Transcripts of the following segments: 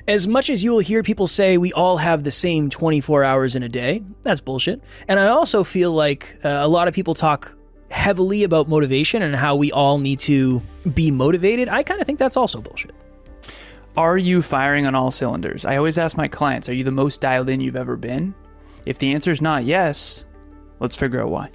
As much as you will hear people say we all have the same 24 hours in a day, that's bullshit. And I also feel like a lot of people talk heavily about motivation and how we all need to be motivated. I kind of think that's also bullshit. Are you firing on all cylinders? I always ask my clients, are you the most dialed in you've ever been? If the answer is not yes, let's figure out why.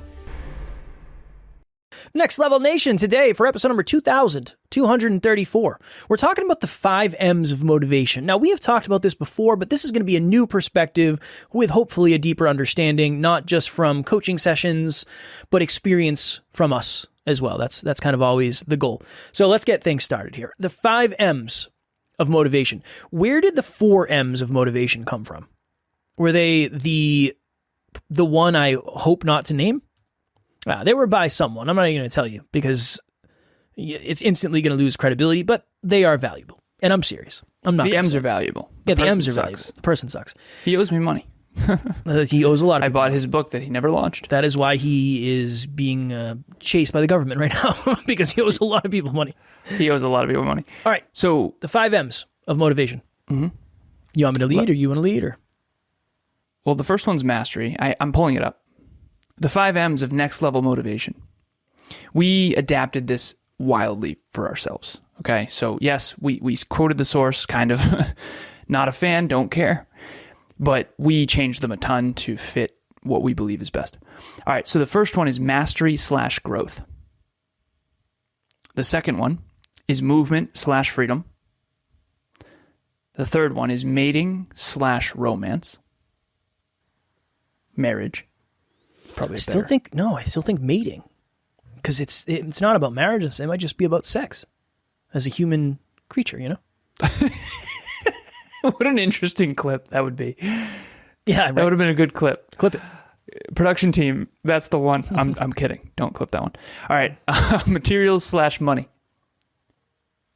Next Level Nation, today for episode number 2234, we're talking about the 5 M's of motivation. Now, we have talked about this before, but this is going to be a new perspective with hopefully a deeper understanding, not just from coaching sessions, but experience from us as well. That's kind of always the goal. So let's get things started here. The 5 M's of motivation. Where did the 4 M's of motivation come from? Were they the one I hope not to name? They were by someone. I'm not even going to tell you because it's instantly going to lose credibility, but they are valuable. And I'm serious. I'm not. The M's are valuable. Yeah, the M's are valuable. The person sucks. He owes me money. He owes a lot of I bought his book that he never launched. That is why he is being chased by the government right now because he owes a lot of people money. He owes a lot of people money. All right. So the 5 M's of motivation. Mm-hmm. You want me to lead or you want to lead? Or? Well, the first one's mastery. I'm pulling it up. The 5 M's of next level motivation. We adapted this wildly for ourselves. Okay. So yes, we quoted the source, kind of not a fan, don't care, but we changed them a ton to fit what we believe is best. All right. So the first one is mastery/growth. The second one is movement/freedom. The third one is mating/romance. Marriage. Probably I still think mating, because it's not about marriage. It might just be about sex as a human creature, you know? What an interesting clip that would be. Yeah, right. That would have been a good clip. Clip it. Production team, that's the one. I'm kidding. Don't clip that one. All right. Materials/money.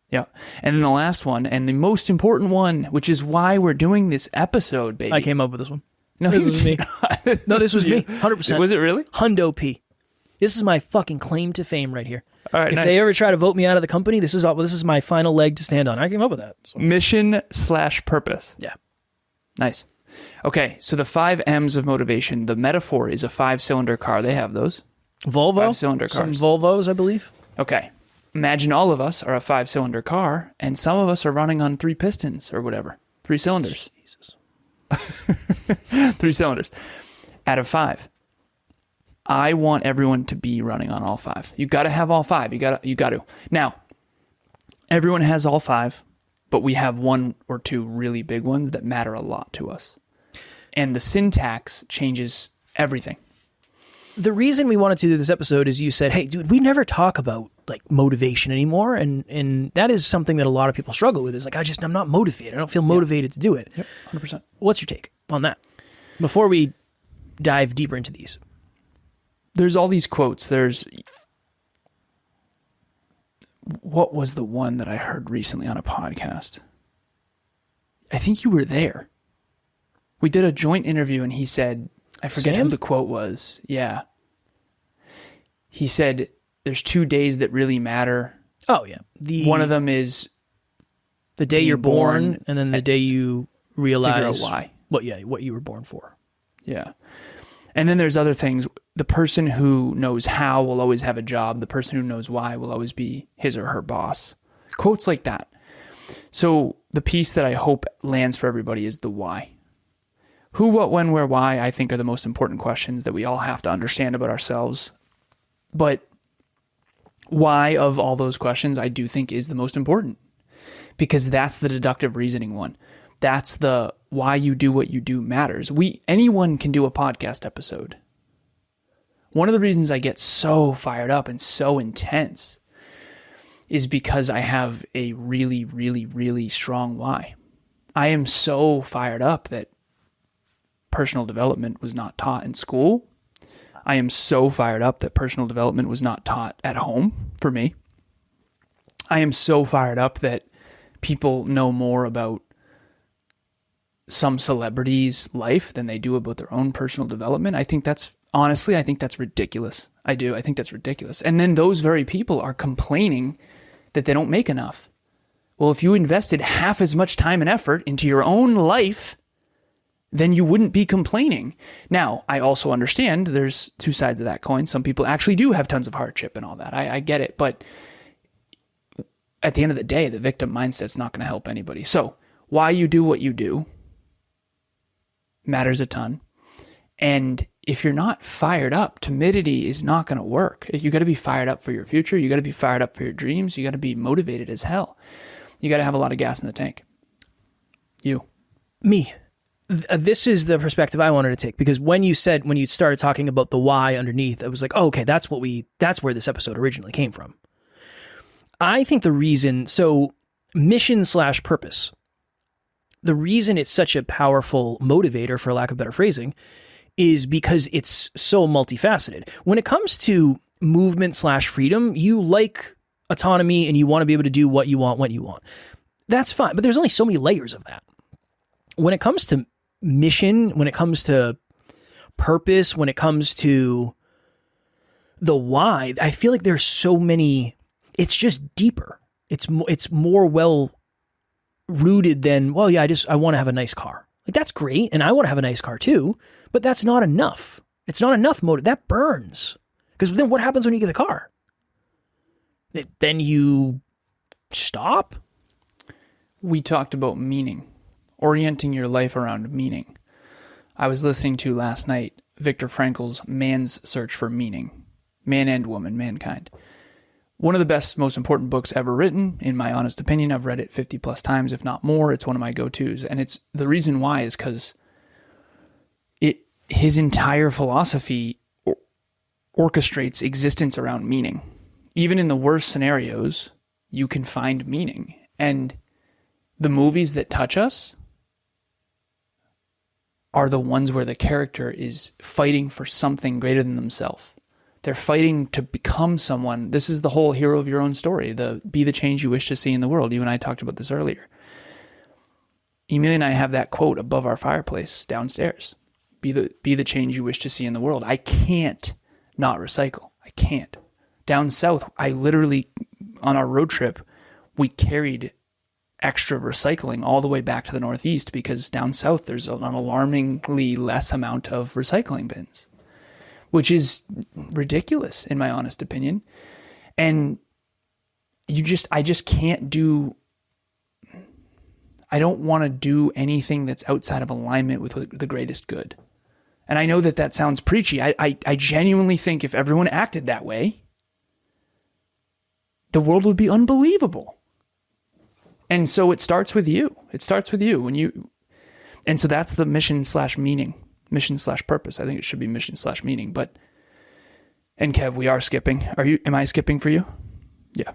Yeah. And then the last one, and the most important one, which is why we're doing this episode, baby. I came up with this one. No, this was me. No, this was me. 100%. Was it really? Hundo P. This is my fucking claim to fame right here. All right. If nice. they ever try to vote me out of the company, this is my final leg to stand on. I came up with that. So. Mission/purpose. Yeah. Nice. Okay. So the 5 M's of motivation. The metaphor is a 5-cylinder car. They have those. Volvo. 5-cylinder cars. Some Volvos, I believe. Okay. Imagine all of us are a 5-cylinder car, and some of us are running on 3 pistons or whatever. 3 cylinders. Jesus. 3 cylinders. Out of 5. I want everyone to be running on all 5. You got to have all 5. You got to. Now, everyone has all 5, but we have 1 or 2 really big ones that matter a lot to us. And the syntax changes everything. The reason we wanted to do this episode is you said, hey, dude, we never talk about like motivation anymore. And that is something that a lot of people struggle with is like, I'm not motivated. I don't feel motivated to do it. Yep, 100%. What's your take on that? Before we dive deeper into these. There's all these quotes. What was the one that I heard recently on a podcast? I think you were there. We did a joint interview and he said, I forget who the quote was. Yeah. He said, there's 2 days that really matter. Oh, yeah. One of them is the day you're born and then the day you realize why. What you were born for. Yeah. And then there's other things. The person who knows how will always have a job. The person who knows why will always be his or her boss. Quotes like that. So the piece that I hope lands for everybody is the why. Who, what, when, where, why, I think are the most important questions that we all have to understand about ourselves. But why of all those questions, I do think is the most important. Because that's the deductive reasoning one. That's the why you do what you do matters. Anyone can do a podcast episode. One of the reasons I get so fired up and so intense is because I have a really, really, really strong why. I am so fired up that personal development was not taught in school. I am so fired up that personal development was not taught at home for me. I am so fired up that people know more about some celebrities' life than they do about their own personal development. I think that's ridiculous. I do. I think that's ridiculous. And then those very people are complaining that they don't make enough. Well, if you invested half as much time and effort into your own life, then you wouldn't be complaining. Now, I also understand there's two sides of that coin. Some people actually do have tons of hardship and all that. I get it. But at the end of the day, the victim mindset's not going to help anybody. So why you do what you do matters a ton. And if you're not fired up, timidity is not going to work. You got to be fired up for your future. You got to be fired up for your dreams. You got to be motivated as hell. You got to have a lot of gas in the tank. Me. This is the perspective I wanted to take, because when you started talking about the why underneath, I was like, oh, okay, that's where this episode originally came from. I think the reason, so mission/purpose, the reason it's such a powerful motivator, for lack of better phrasing, is because it's so multifaceted. When it comes to movement/freedom, you like autonomy and you want to be able to do what you want when you want. That's fine, but there's only so many layers of that. When it comes to mission, when it comes to purpose, when it comes to the why, I feel like there's so many, it's just deeper. It's more well rooted than, well, yeah, I want to have a nice car. Like, that's great, and I want to have a nice car too, but that's not enough. It's not enough motive. That burns. Because then what happens when you get the car? Then you stop? We talked about meaning. Orienting your life around meaning. I was listening to last night Viktor Frankl's Man's Search for Meaning. Man and woman, mankind. One of the best, most important books ever written, in my honest opinion. I've read it 50 plus times, if not more. It's one of my go-tos. And it's the reason why is because his entire philosophy orchestrates existence around meaning. Even in the worst scenarios, you can find meaning. And the movies that touch us are the ones where the character is fighting for something greater than themselves. They're fighting to become someone. This is the whole hero of your own story. Be the change you wish to see in the world. You and I talked about this earlier. Emilia and I have that quote above our fireplace downstairs. Be the change you wish to see in the world. I can't not recycle. I can't. Down south, I literally, on our road trip, we carried extra recycling all the way back to the Northeast, because down south there's an alarmingly less amount of recycling bins, which is ridiculous in my honest opinion. And I just can't do, I don't want to do anything that's outside of alignment with the greatest good. And I know that sounds preachy. I genuinely think if everyone acted that way, the world would be unbelievable. And so it starts with you. It starts with you. And so that's the mission/meaning, mission/purpose. I think it should be mission/meaning. And Kev, we are skipping. Am I skipping for you? Yeah.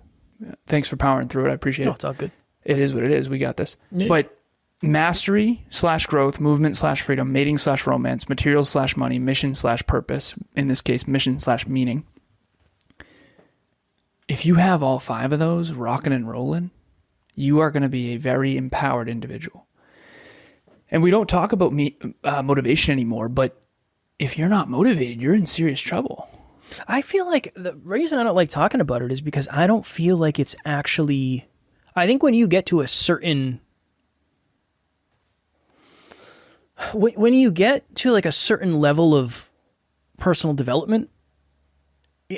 Thanks for powering through it. I appreciate it. It's all good. It is what it is. We got this. Yeah. But mastery/growth, movement/freedom, mating/romance, materials/money, mission/purpose, in this case, mission/meaning. If you have all five of those rocking and rolling, you are going to be a very empowered individual. And we don't talk about motivation anymore, but if you're not motivated, you're in serious trouble. I feel like the reason I don't like talking about it is because I don't feel like it's actually, I think when you get to a certain, when you get to like a certain level of personal development,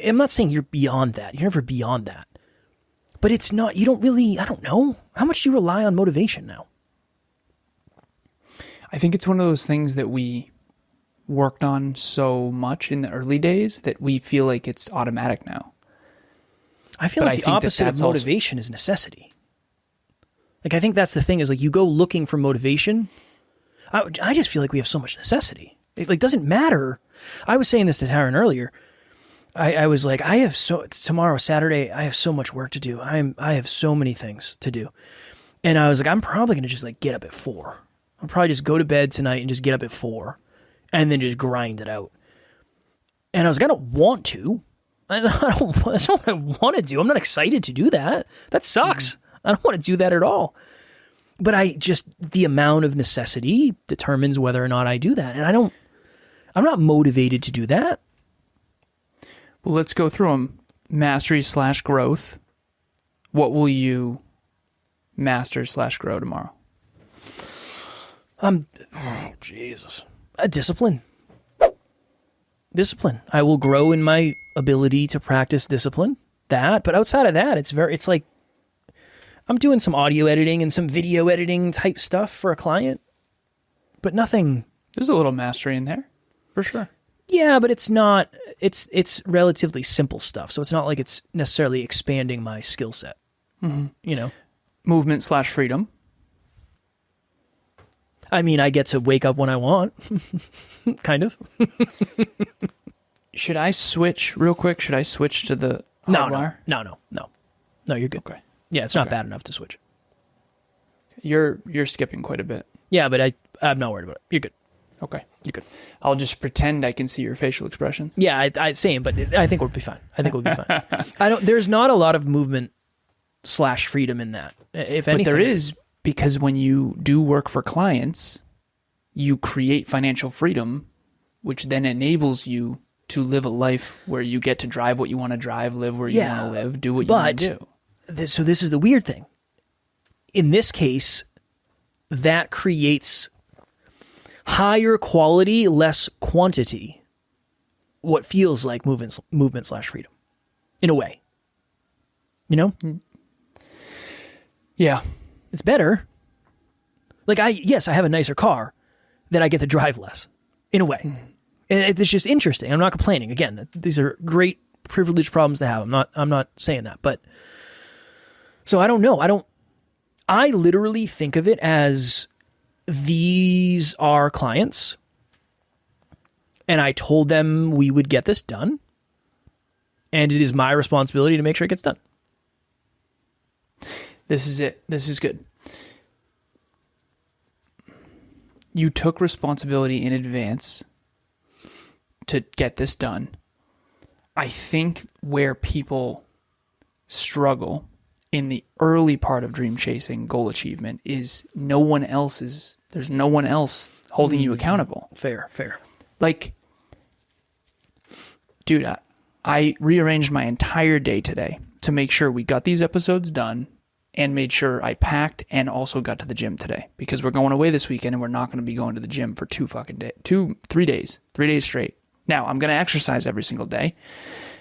I'm not saying you're beyond that. You're never beyond that. But it's not, you don't really, I don't know. How much do you rely on motivation now? I think it's one of those things that we worked on so much in the early days that we feel like it's automatic now. I feel like the opposite of motivation is necessity. Like, I think that's the thing, is like you go looking for motivation. I just feel like we have so much necessity. It like doesn't matter. I was saying this to Taryn earlier. I was like, tomorrow, Saturday, I have so much work to do. I have so many things to do. And I was like, I'm probably going to just like get up at 4. I'll probably just go to bed tonight and just get up at 4 and then just grind it out. And I was like, I don't want to. That's not what I want to do. I'm not excited to do that. That sucks. I don't want to do that at all. But the amount of necessity determines whether or not I do that. And I'm not motivated to do that. Well, let's go through them. Mastery/growth. What will you master/grow tomorrow? Oh, Jesus. Discipline. Discipline. I will grow in my ability to practice discipline. But outside of that, it's like I'm doing some audio editing and some video editing type stuff for a client, but nothing. There's a little mastery in there, for sure. Yeah, but it's not, it's relatively simple stuff. So it's not like it's necessarily expanding my skill set, you know? Movement/freedom. I mean, I get to wake up when I want, kind of. Should I switch real quick? Should I switch to the hardwire? No, you're good. Okay. Yeah, it's not bad enough to switch. You're skipping quite a bit. Yeah, but I'm not worried about it. You're good. Okay. You're good. I'll just pretend I can see your facial expressions. Yeah, I same, but I think we'll be fine. There's not a lot of movement/freedom in that. If anything, but there is, because when you do work for clients, you create financial freedom, which then enables you to live a life where you get to drive what you want to drive, live where you want to live, do what you want to do. So this is the weird thing. In this case, that creates higher quality, less quantity, what feels like movement/freedom, in a way. You know? Yeah. It's better. Like, I have a nicer car that I get to drive less, in a way. And it's just interesting. I'm not complaining. Again, these are great privileged problems to have. I'm not saying that. But, so I don't know. I literally think of it as these are clients, and I told them we would get this done, and it is my responsibility to make sure it gets done. This is it. This is good. You took responsibility in advance to get this done. I think where people struggle in the early part of dream chasing, goal achievement, is there's no one else holding you accountable. Fair. Like, dude, I rearranged my entire day today to make sure we got these episodes done, and made sure I packed and also got to the gym today, because we're going away this weekend and we're not going to be going to the gym for 3 days straight. Now, I'm going to exercise every single day.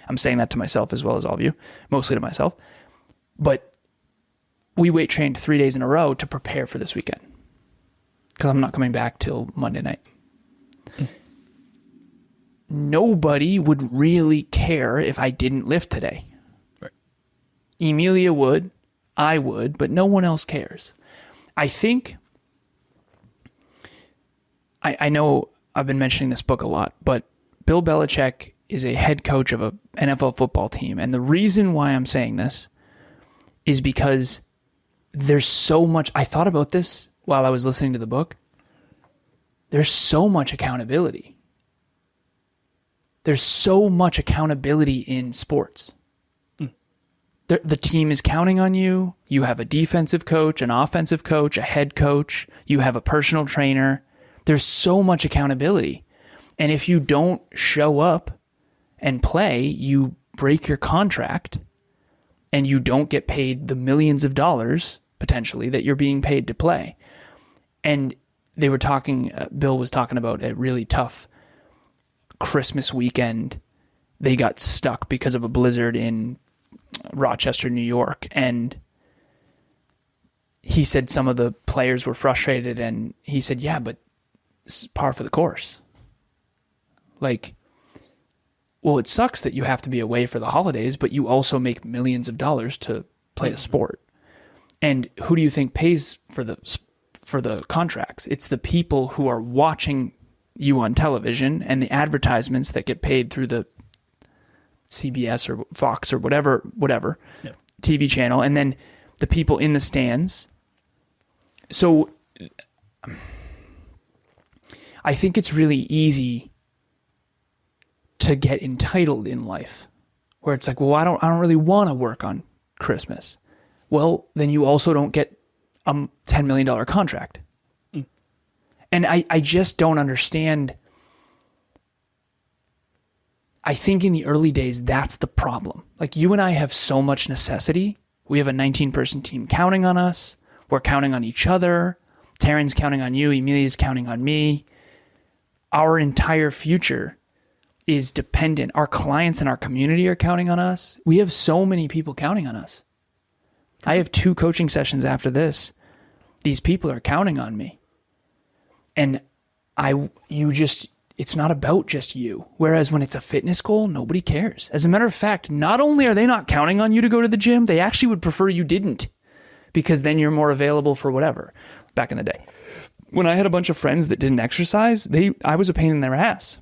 I'm saying that to myself as well as all of you, mostly to myself. But we weight trained 3 days in a row to prepare for this weekend, because I'm not coming back till Monday night. Nobody would really care if I didn't lift today. Right. Emilia would, I would, but no one else cares. I think, I know I've been mentioning this book a lot, but Bill Belichick is a head coach of an NFL football team. And the reason why I'm saying this is because there's so much, I thought about this while I was listening to the book. There's so much accountability. There's so much accountability in sports. The team is counting on you. You have a defensive coach, an offensive coach, a head coach. You have a personal trainer. There's so much accountability. And if you don't show up and play, you break your contract and you don't get paid the millions of dollars, potentially, that you're being paid to play. And they were talking, Bill was talking about a really tough Christmas weekend. They got stuck because of a blizzard in Rochester, New York, and he said some of the players were frustrated, and he said, yeah, but it's par for the course. Like, well, it sucks that you have to be away for the holidays, but you also make millions of dollars to play a sport. And who do you think pays for the contracts? It's the people who are watching you on television and the advertisements that get paid through the CBS or Fox or whatever TV channel, and then the people in the stands. So I think it's really easy to get entitled in life, where it's like, well, I don't really want to work on Christmas. Well, then you also don't get a $10 million contract. And I just don't understand. I think in the early days, that's the problem. Like, you and I have so much necessity. We have a 19-person team counting on us. We're counting on each other. Taryn's counting on you. Emilia's counting on me. Our entire future is dependent. Our clients and our community are counting on us. We have so many people counting on us. I have 2 coaching sessions after this. These people are counting on me. And it's not about just you. Whereas when it's a fitness goal, nobody cares. As a matter of fact, not only are they not counting on you to go to the gym, they actually would prefer you didn't, because then you're more available for whatever. Back in the day, when I had a bunch of friends that didn't exercise, I was a pain in their ass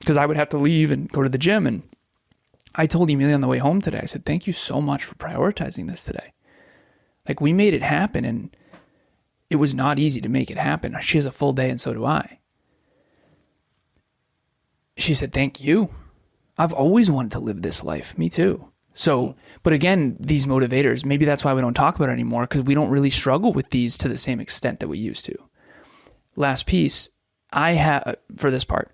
because I would have to leave and go to the gym. And I told Emilia on the way home today, I said, thank you so much for prioritizing this today. Like, we made it happen, and it was not easy to make it happen. She has a full day and so do I. She said, thank you. I've always wanted to live this life. Me too. So, but again, these motivators, maybe that's why we don't talk about it anymore, because we don't really struggle with these to the same extent that we used to. Last piece, for this part,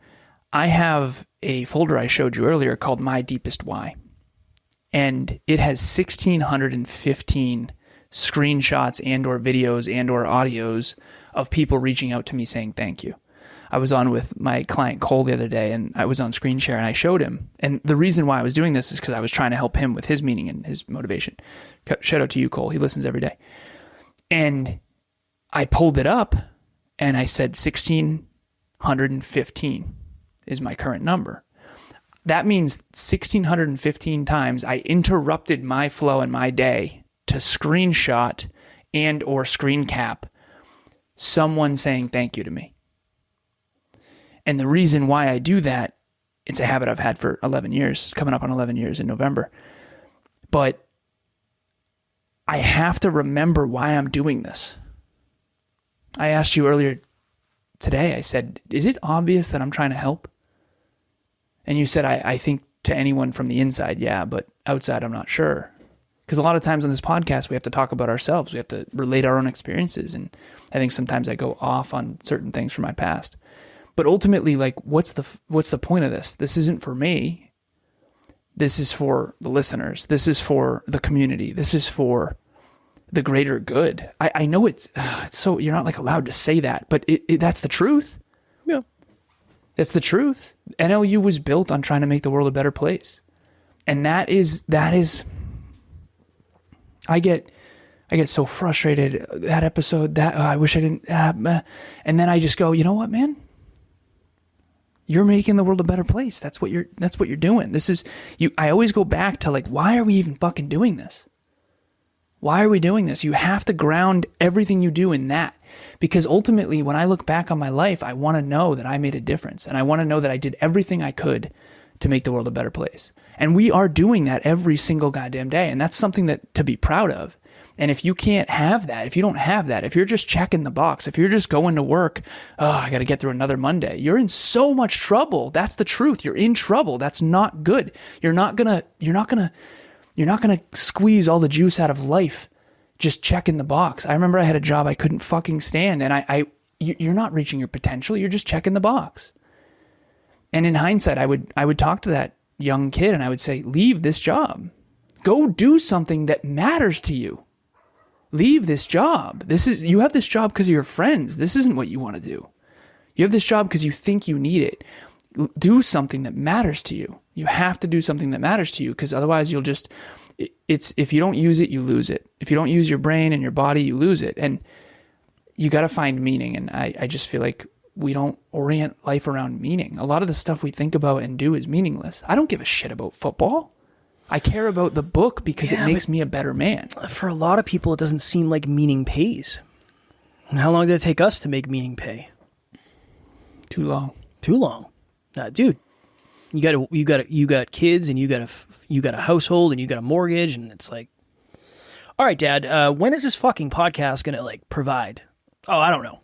I have a folder I showed you earlier called My Deepest Why. And it has 1,615 screenshots and or videos and or audios of people reaching out to me saying thank you. I was on with my client Cole the other day, and I was on screen share, and I showed him. And the reason why I was doing this is because I was trying to help him with his meaning and his motivation. Shout out to you, Cole. He listens every day. And I pulled it up, and I said 1,615 is my current number. That means 1,615 times I interrupted my flow in my day to screenshot and or screen cap someone saying thank you to me. And the reason why I do that, it's a habit I've had for 11 years, coming up on 11 years in November. But I have to remember why I'm doing this. I asked you earlier today, I said, is it obvious that I'm trying to help? And you said, I think to anyone from the inside, yeah, but outside, I'm not sure. Because a lot of times on this podcast, we have to talk about ourselves. We have to relate our own experiences. And I think sometimes I go off on certain things from my past. But ultimately, like, what's the point of this? This isn't for me. This is for the listeners. This is for the community. This is for the greater good. I know it's so, you're not like allowed to say that, but that's the truth. Yeah. That's the truth. NLU was built on trying to make the world a better place. And that is, I get so frustrated that episode I wish I didn't, and then I just go, you know what, man? You're making the world a better place. That's what you're doing. This is you. I always go back to, like, why are we even fucking doing this? Why are we doing this? You have to ground everything you do in that, because ultimately when I look back on my life, I want to know that I made a difference, and I want to know that I did everything I could to make the world a better place. And we are doing that every single goddamn day. And that's something that to be proud of. And if you can't have that, if you don't have that, if you're just checking the box, if you're just going to work, I got to get through another Monday, you're in so much trouble. That's the truth. You're in trouble. That's not good. You're not going to squeeze all the juice out of life just checking the box. I remember I had a job I couldn't fucking stand, and you're not reaching your potential. You're just checking the box. And in hindsight, I would talk to that young kid and I would say, leave this job. Go do something that matters to you. Leave this job. You have this job because of your friends. This isn't what you want to do. You have this job because you think you need it. Do something that matters to you. You have to do something that matters to you, because otherwise if you don't use it, you lose it. If you don't use your brain and your body, you lose it. And you got to find meaning. And I just feel like we don't orient life around meaning. A lot of the stuff we think about and do is meaningless. I don't give a shit about football. I care about the book because it makes me a better man. For a lot of people, it doesn't seem like meaning pays. How long did it take us to make meaning pay? Too long. Too long. Dude, you got kids, and you got a household, and you got a mortgage, and it's like, all right, Dad, when is this fucking podcast going to, like, provide? Oh, I don't know.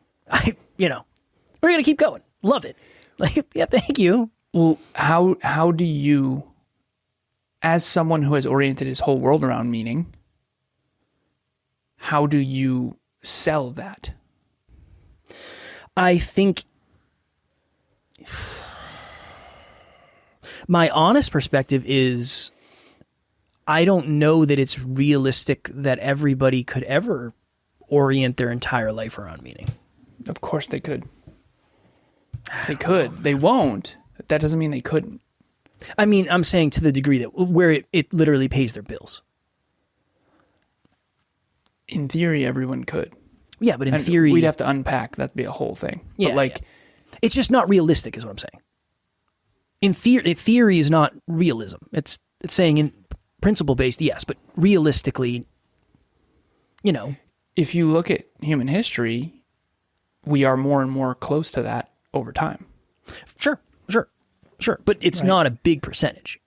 We're going to keep going. Love it. Like, yeah, thank you. Well, how do you, as someone who has oriented his whole world around meaning, how do you sell that? I think my honest perspective is I don't know that it's realistic that everybody could ever orient their entire life around meaning? Of course they could. They could. They won't. That doesn't mean they couldn't. I mean, I'm saying to the degree that where it literally pays their bills. In theory, everyone could. Yeah, but in theory... We'd have to unpack. That'd be a whole thing. Yeah, but like, it's just not realistic is what I'm saying. In theory is not realism. It's saying in principle-based, yes, but realistically, you know... If you look at human history, we are more and more close to that over time. Sure. But it's not a big percentage.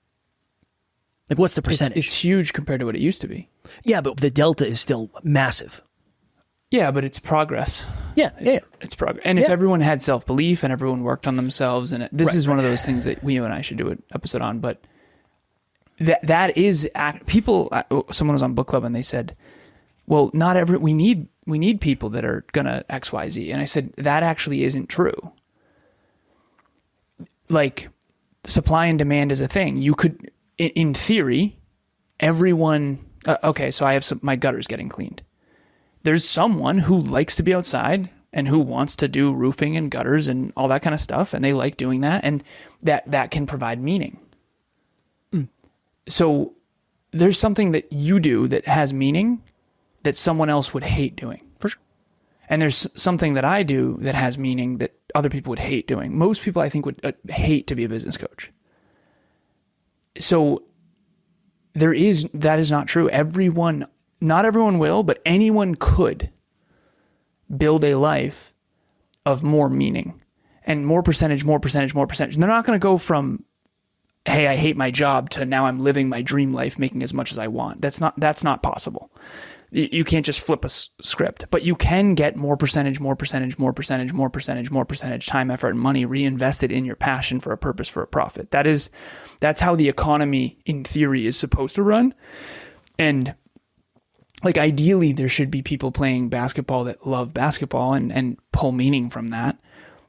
Like, what's the percentage? It's huge compared to what it used to be. Yeah, but the delta is still massive. Yeah, but it's progress. Yeah, It's progress. And if everyone had self-belief and everyone worked on themselves, and this is one of those things that you and I should do an episode on, but that is... People... Someone was on book club and they said, well, we need people that are going to X, Y, Z. And I said, that actually isn't true. Like, supply and demand is a thing. You could, in theory, everyone... okay, so I have my gutters getting cleaned. There's someone who likes to be outside and who wants to do roofing and gutters and all that kind of stuff, and they like doing that, and that can provide meaning. So there's something that you do that has meaning that someone else would hate doing. For sure. And there's something that I do that has meaning that other people would hate doing. Most people, I think, would hate to be a business coach. So that is not true. Not everyone will, but anyone could build a life of more meaning and more percentage. And they're not going to go from, hey, I hate my job to now I'm living my dream life, making as much as I want. That's not possible. You can't just flip a script, but you can get more percentage, time, effort, and money reinvested in your passion for a purpose, for a profit. That's how the economy in theory is supposed to run. And like, ideally there should be people playing basketball that love basketball and pull meaning from that.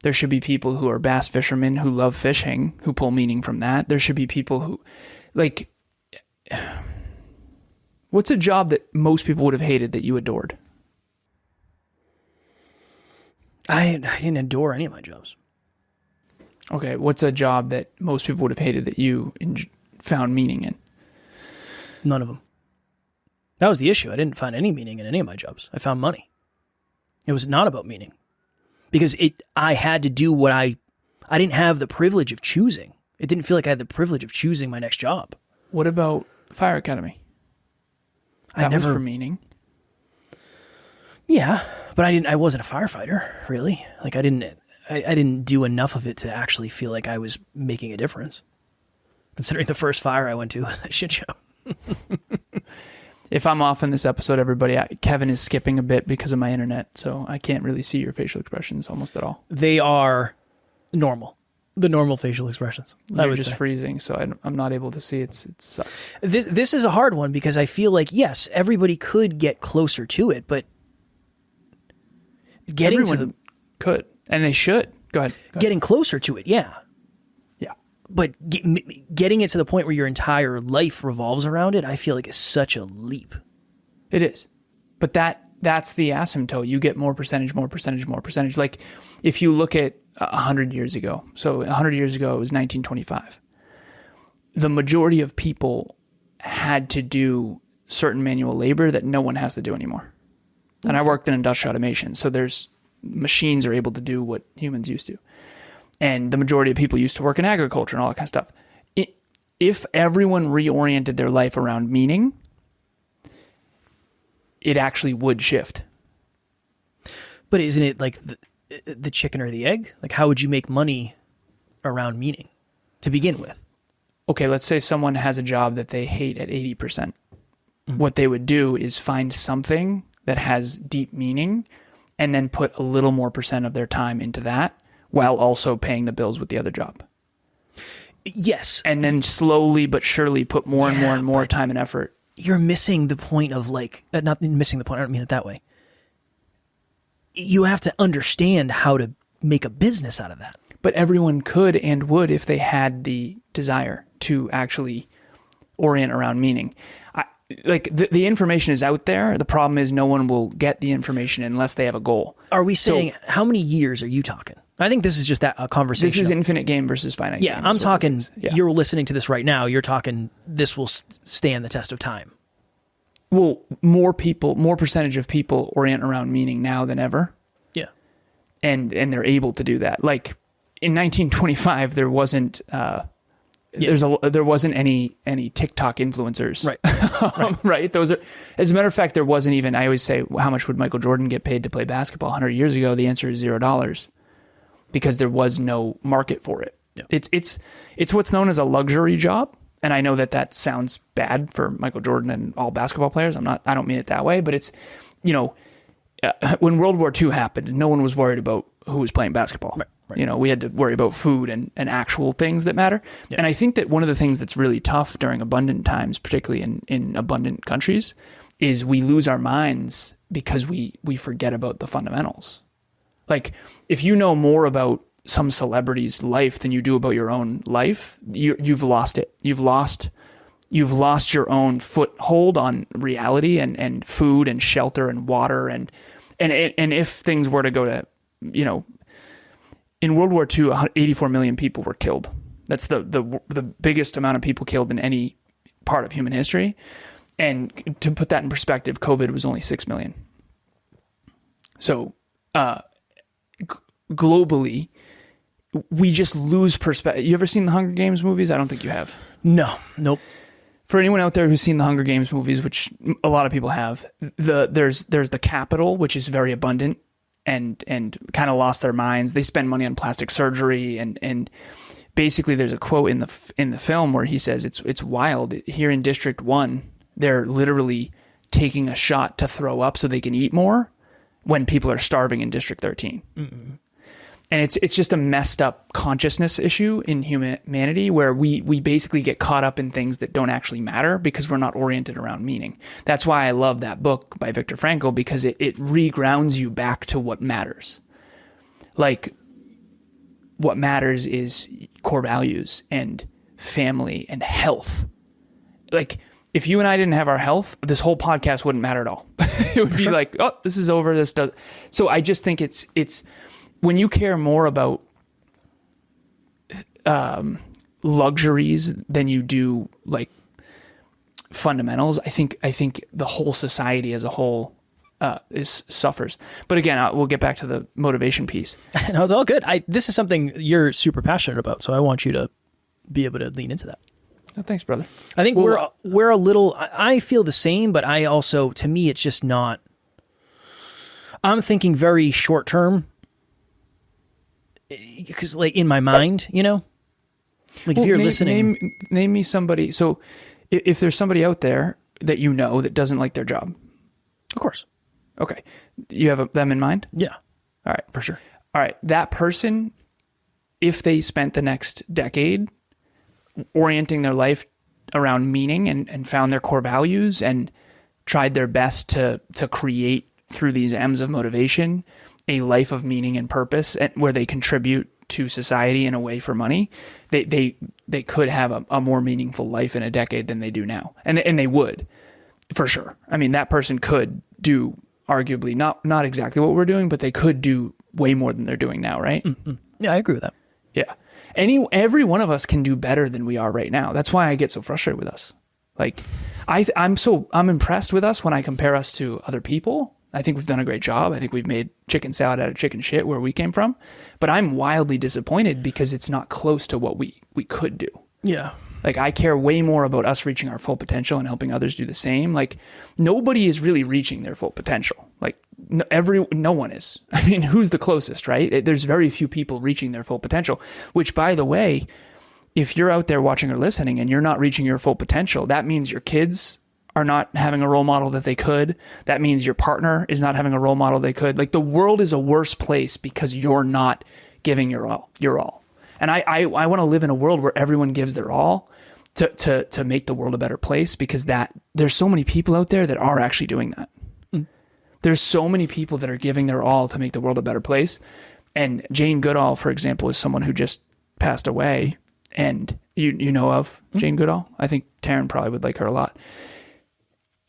There should be people who are bass fishermen who love fishing, who pull meaning from that. There should be people who, like... What's a job that most people would have hated that you adored? I didn't adore any of my jobs. Okay, what's a job that most people would have hated that you found meaning in? None of them. That was the issue. I didn't find any meaning in any of my jobs. I found money. It was not about meaning. Because I had to do what I didn't have the privilege of choosing. It didn't feel like I had the privilege of choosing my next job. What about Fire Academy? That was for meaning. Yeah, but I wasn't a firefighter, really. Like, I didn't do enough of it to actually feel like I was making a difference. Considering the first fire I went to was a shit show. If I'm off in this episode, everybody, Kevin is skipping a bit because of my internet, so I can't really see your facial expressions almost at all. They are normal. The normal facial expressions. You're just freezing, so I'm not able to see. It sucks. This is a hard one because I feel like, yes, everybody could get closer to it, but everyone could, and they should. Go ahead. Getting closer to it, yeah. Yeah. But getting it to the point where your entire life revolves around it, I feel like is such a leap. It is. But that's the asymptote. You get more percentage. Like, if you look at 100 years ago. So 100 years ago, it was 1925. The majority of people had to do certain manual labor that no one has to do anymore. And I worked in industrial automation, so machines are able to do what humans used to. And the majority of people used to work in agriculture and all that kind of stuff. If everyone reoriented their life around meaning, it actually would shift. But isn't it like the chicken or the egg? Like, how would you make money around meaning to begin with? Okay, let's say someone has a job that they hate at 80%. Mm-hmm. What they would do is find something that has deep meaning and then put a little more percent of their time into that while also paying the bills with the other job. Yes. And then slowly but surely put more and more time and effort. You're missing the point of, like, not missing the point, I don't mean it that way. You have to understand how to make a business out of that. But everyone could and would if they had the desire to actually orient around meaning. like the information is out there. The problem is no one will get the information unless they have a goal. Are we saying, how many years are you talking? I think this is just a conversation. This is infinite game versus finite game. Yeah, I'm talking, Yeah. You're listening to this right now. You're talking, this will stand the test of time. Well, more percentage of people orient around meaning now than ever. Yeah. And they're able to do that. Like in 1925, there wasn't, there wasn't any TikTok influencers. Right. Right. Those are, as a matter of fact, there wasn't even, I always say, how much would Michael Jordan get paid to play basketball 100 years ago? The answer is $0 because there was no market for it. Yeah. It's what's known as a luxury job. And I know that sounds bad for Michael Jordan and all basketball players. I don't mean it that way, but it's, when World War II happened, no one was worried about who was playing basketball. Right. We had to worry about food and actual things that matter. Yeah. And I think that one of the things that's really tough during abundant times, particularly in abundant countries, is we lose our minds because we forget about the fundamentals. Like if you know more about some celebrity's life than you do about your own life, you've lost it. You've lost your own foothold on reality and food and shelter and water and if things were to go to, in World War II, 84 million people were killed. That's the biggest amount of people killed in any part of human history. And to put that in perspective, COVID was only 6 million. So globally, we just lose perspective. You ever seen the Hunger Games movies? I don't think you have. No. Nope. For anyone out there who's seen the Hunger Games movies, which a lot of people have, there's the capital, which is very abundant and kind of lost their minds. They spend money on plastic surgery and basically there's a quote in the film where he says it's wild. Here in District 1, they're literally taking a shot to throw up so they can eat more when people are starving in District 13. Mm-mm. And it's just a messed up consciousness issue in humanity where we basically get caught up in things that don't actually matter because we're not oriented around meaning. That's why I love that book by Viktor Frankl, because it regrounds you back to what matters. Like what matters is core values and family and health. Like if you and I didn't have our health, this whole podcast wouldn't matter at all. It would be like, oh, this is over. This does. So I just think it's when you care more about luxuries than you do like fundamentals, I think the whole society as a whole suffers. But again, we'll get back to the motivation piece. No, it's all good. This is something you're super passionate about, so I want you to be able to lean into that. Oh, thanks, brother. I think we're a little. I feel the same, but I also, to me, it's just not. I'm thinking very short term. Because like in my mind, like if you're listening, name me somebody. So if there's somebody out there that that doesn't like their job, of course. Okay. You have them in mind? Yeah. All right. For sure. All right. That person, if they spent the next decade orienting their life around meaning and found their core values and tried their best to create through these M's of motivation a life of meaning and purpose where they contribute to society in a way for money, they could have a more meaningful life in a decade than they do now. And they would, for sure. I mean, that person could do arguably not exactly what we're doing, but they could do way more than they're doing now, right? Mm-hmm. Yeah, I agree with that. Yeah. Every one of us can do better than we are right now. That's why I get so frustrated with us. Like I'm impressed with us when I compare us to other people. I think we've done a great job. I think we've made chicken salad out of chicken shit where we came from. But I'm wildly disappointed because it's not close to what we could do. Yeah. Like I care way more about us reaching our full potential and helping others do the same. Like nobody is really reaching their full potential. Like no one is. I mean, who's the closest, right? There's very few people reaching their full potential, which by the way, if you're out there watching or listening and you're not reaching your full potential, that means your kids are not having a role model that they could. That means your partner is not having a role model they could. Like the world is a worse place because you're not giving your all. And I want to live in a world where everyone gives their all to make the world a better place, because there's so many people out there that are actually doing that. Mm. There's so many people that are giving their all to make the world a better place. And Jane Goodall, for example, is someone who just passed away, and you know of Jane Goodall. I think Taryn probably would like her a lot.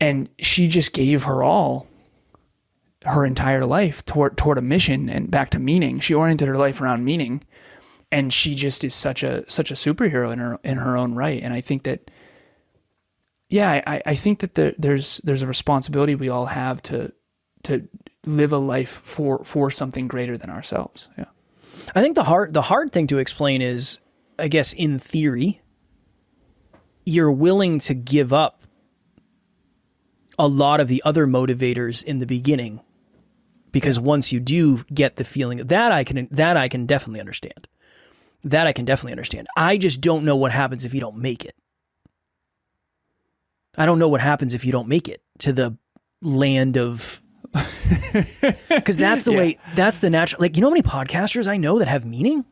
And she just gave her all her entire life toward a mission and back to meaning. She oriented her life around meaning, and she just is such a superhero in her own right. And I think that, I think that there's a responsibility we all have to live a life for something greater than ourselves. Yeah. I think the hard thing to explain is, I guess, in theory, you're willing to give up a lot of the other motivators in the beginning, because once you do get the feeling that I can definitely understand. That I can definitely understand. I just don't know what happens if you don't make it. I don't know what happens if you don't make it to the land of, because that's the way, that's the natural, like, you know how many podcasters I know that have meaning?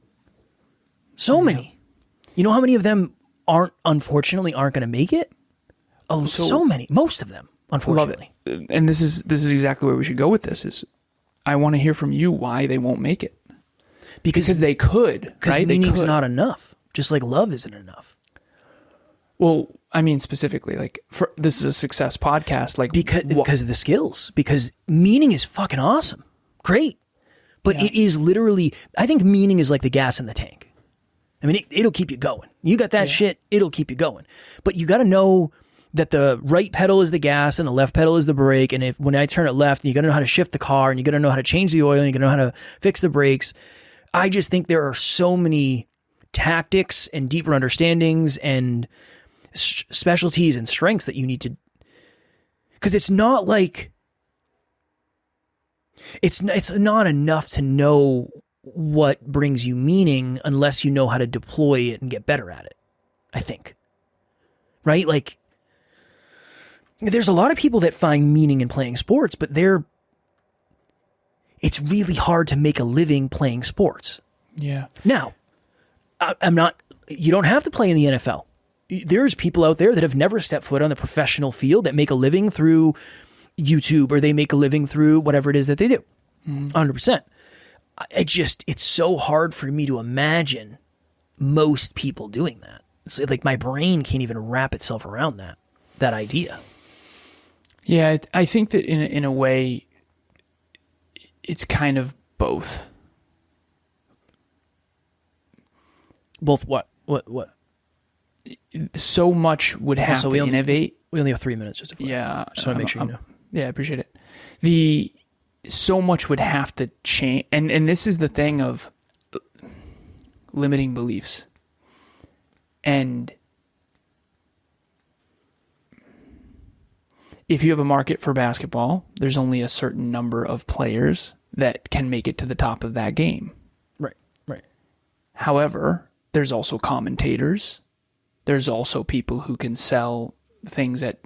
So many. You know how many of them unfortunately aren't going to make it? Oh, so many. Most of them, unfortunately. Love it. And this is exactly where we should go with this, is I want to hear from you why they won't make it. Because they could, because right? meaning's not enough. Just like love isn't enough. Well, I mean, specifically, like, this is a success podcast. Like, because of the skills. Because meaning is fucking awesome. Great. But it is literally, I think meaning is like the gas in the tank. I mean, it'll keep you going. You got that shit, it'll keep you going. But you got to know that the right pedal is the gas and the left pedal is the brake. And when I turn it left, you got to know how to shift the car, and you got to know how to change the oil, and you got to know how to fix the brakes. I just think there are so many tactics and deeper understandings and specialties and strengths that you need to, because it's not like, it's not enough to know what brings you meaning unless you know how to deploy it and get better at it, I think. Right? Like, there's a lot of people that find meaning in playing sports, but it's really hard to make a living playing sports. Yeah. Now, you don't have to play in the NFL. There's people out there that have never stepped foot on the professional field that make a living through YouTube, or they make a living through whatever it is that they do. 100%. It's so hard for me to imagine most people doing that. It's like my brain can't even wrap itself around that idea. Yeah, I think that in a way, it's kind of both. Both what? What? So much would have to innovate. We only have 3 minutes just to just want to make sure you know. Yeah, I appreciate it. So much would have to change, and this is the thing of limiting beliefs. And if you have a market for basketball, there's only a certain number of players that can make it to the top of that game. Right. However, there's also commentators. There's also people who can sell things at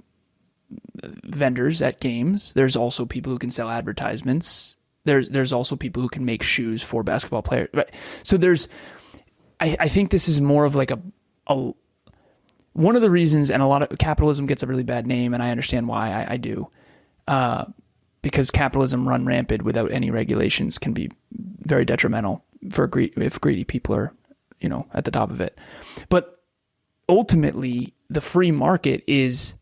vendors at games. There's also people who can sell advertisements. There's also people who can make shoes for basketball players. Right. So I think this is more of like a one of the reasons, and a lot of capitalism gets a really bad name, and I understand why. I do, because capitalism run rampant without any regulations can be very detrimental if greedy people are, at the top of it. But ultimately, the free market is,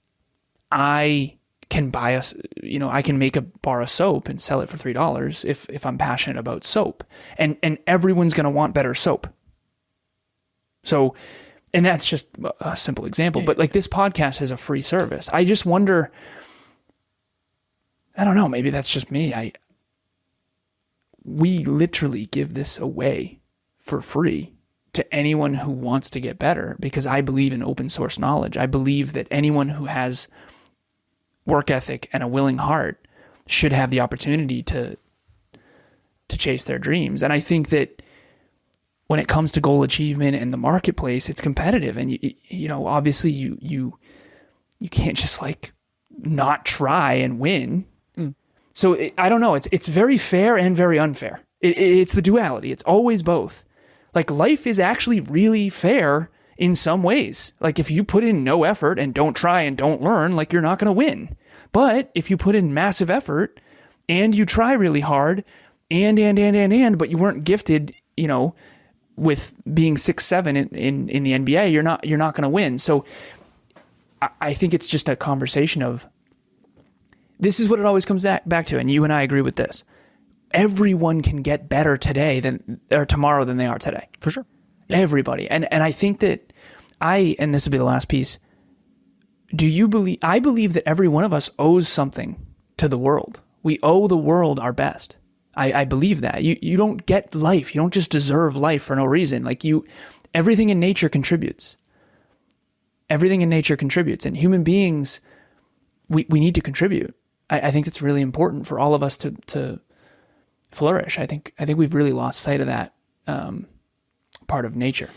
I can buy I can make a bar of soap and sell it for $3 if I'm passionate about soap, and everyone's going to want better soap. So. And that's just a simple example, but like this podcast is a free service. I just wonder, I don't know, maybe that's just me. We literally give this away for free to anyone who wants to get better, because I believe in open source knowledge. I believe that anyone who has work ethic and a willing heart should have the opportunity to chase their dreams. And I think that when it comes to goal achievement and the marketplace, it's competitive, and obviously you can't just like not try and win. So I don't know. It's very fair and very unfair. It's the duality. It's always both. Like, life is actually really fair in some ways. Like, if you put in no effort and don't try and don't learn, like, you're not going to win. But if you put in massive effort and you try really hard and but you weren't gifted, with being 6'7" in the NBA, you're not going to win. So I think it's just a conversation of this is what it always comes back to, and you and I agree with this. Everyone can get better today or tomorrow than they are today. For sure. Yeah. Everybody. And I think that and this will be the last piece. I believe that every one of us owes something to the world. We owe the world our best. I believe that. You don't get life. You don't just deserve life for no reason. Like everything in nature contributes. Everything in nature contributes. And human beings, we need to contribute. I think it's really important for all of us to flourish. I think we've really lost sight of that part of nature.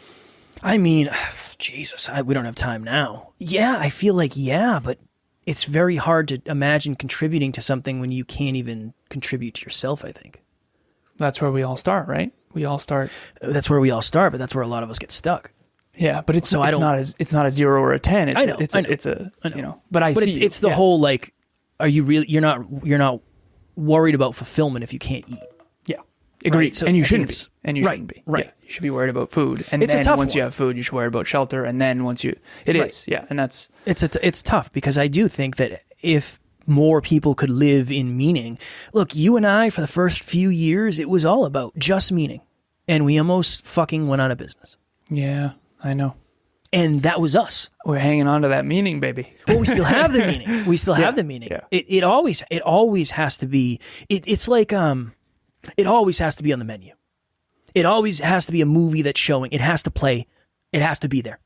I mean, Jesus, we don't have time now. Yeah, I feel like, but it's very hard to imagine contributing to something when you can't even contribute to yourself, I think. That's where we all start, right? We all start. That's where we all start, but that's where a lot of us get stuck. Yeah, but it's not a 0 or a 10. I know. It's a But it's the whole like, are you really? You're not worried about fulfillment if you can't eat. Yeah, agreed. Right? So and you shouldn't be. And you shouldn't be. Right. Yeah, you should be worried about food. And it's then a tough once one. you have food, you should worry about shelter. And then once you, and that's it's tough because I do think that if more people could live in meaning. Look, you and I, for the first few years, it was all about just meaning, and we almost fucking went out of business. Yeah, I know. And that was us. We're hanging on to that meaning, baby. Well, we still have the meaning. We still have the meaning. Yeah. It always has to be. It's like it always has to be on the menu. It always has to be a movie that's showing. It has to play. It has to be there.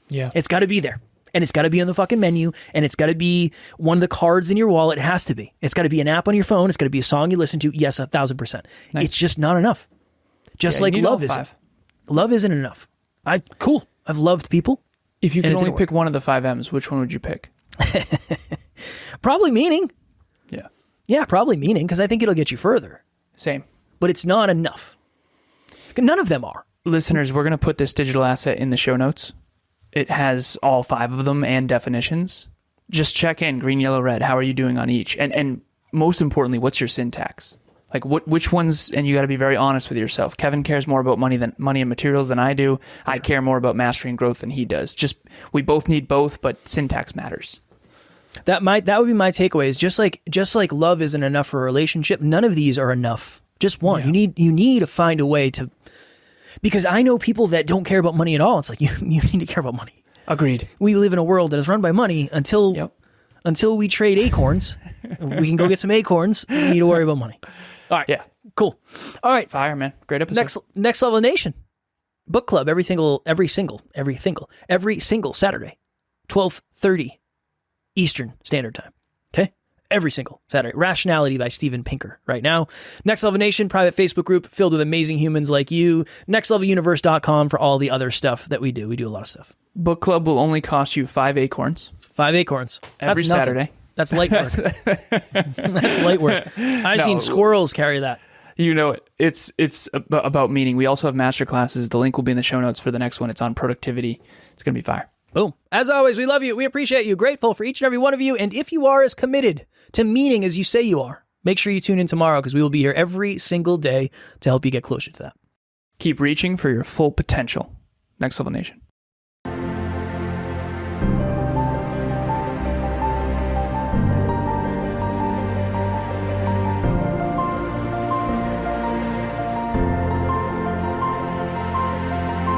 Yeah. It's got to be there. And it's got to be on the fucking menu. And it's got to be one of the cards in your wallet. It has to be. It's got to be an app on your phone. It's got to be a song you listen to. Yes, 1,000%. Nice. It's just not enough. Just like love isn't. Love isn't enough. Cool. I've loved people. If you could only pick one of the 5 M's, which one would you pick? Probably meaning. Yeah. Yeah, probably meaning, because I think it'll get you further. Same. But it's not enough. None of them are. Listeners, we're going to put this digital asset in the show notes. It has all 5 of them and definitions. Just check in, green, yellow, red. How are you doing on each? And most importantly, what's your syntax? Like which ones, and you got to be very honest with yourself. Kevin cares more about money and materials than I do. I care more about mastery and growth than he does. We both need both, but syntax matters. That would be my takeaways. Just like love isn't enough for a relationship, none of these are enough. Just one. Yeah. You need to find a way to, because I know people that don't care about money at all. It's like you need to care about money. Agreed. We live in a world that is run by money until we trade acorns. We can go get some acorns. We need to worry about money. All right. Yeah. Cool. All right. Fire, man. Great episode. Next Level Nation book club every single Saturday, 12:30 Eastern Standard Time. Okay. Every single Saturday. Rationality by Steven Pinker right now. Next Level Nation, private Facebook group filled with amazing humans like you. NextLevelUniverse.com for all the other stuff that we do. We do a lot of stuff. Book club will only cost you 5 acorns. 5 acorns. Every Saturday. That's light work. That's light work. I've seen squirrels carry that. You know it. It's about meaning. We also have master classes. The link will be in the show notes for the next one. It's on productivity. It's going to be fire. Boom. As always, we love you. We appreciate you. Grateful for each and every one of you. And if you are as committed to meaning as you say you are, make sure you tune in tomorrow because we will be here every single day to help you get closer to that. Keep reaching for your full potential. Next Level Nation.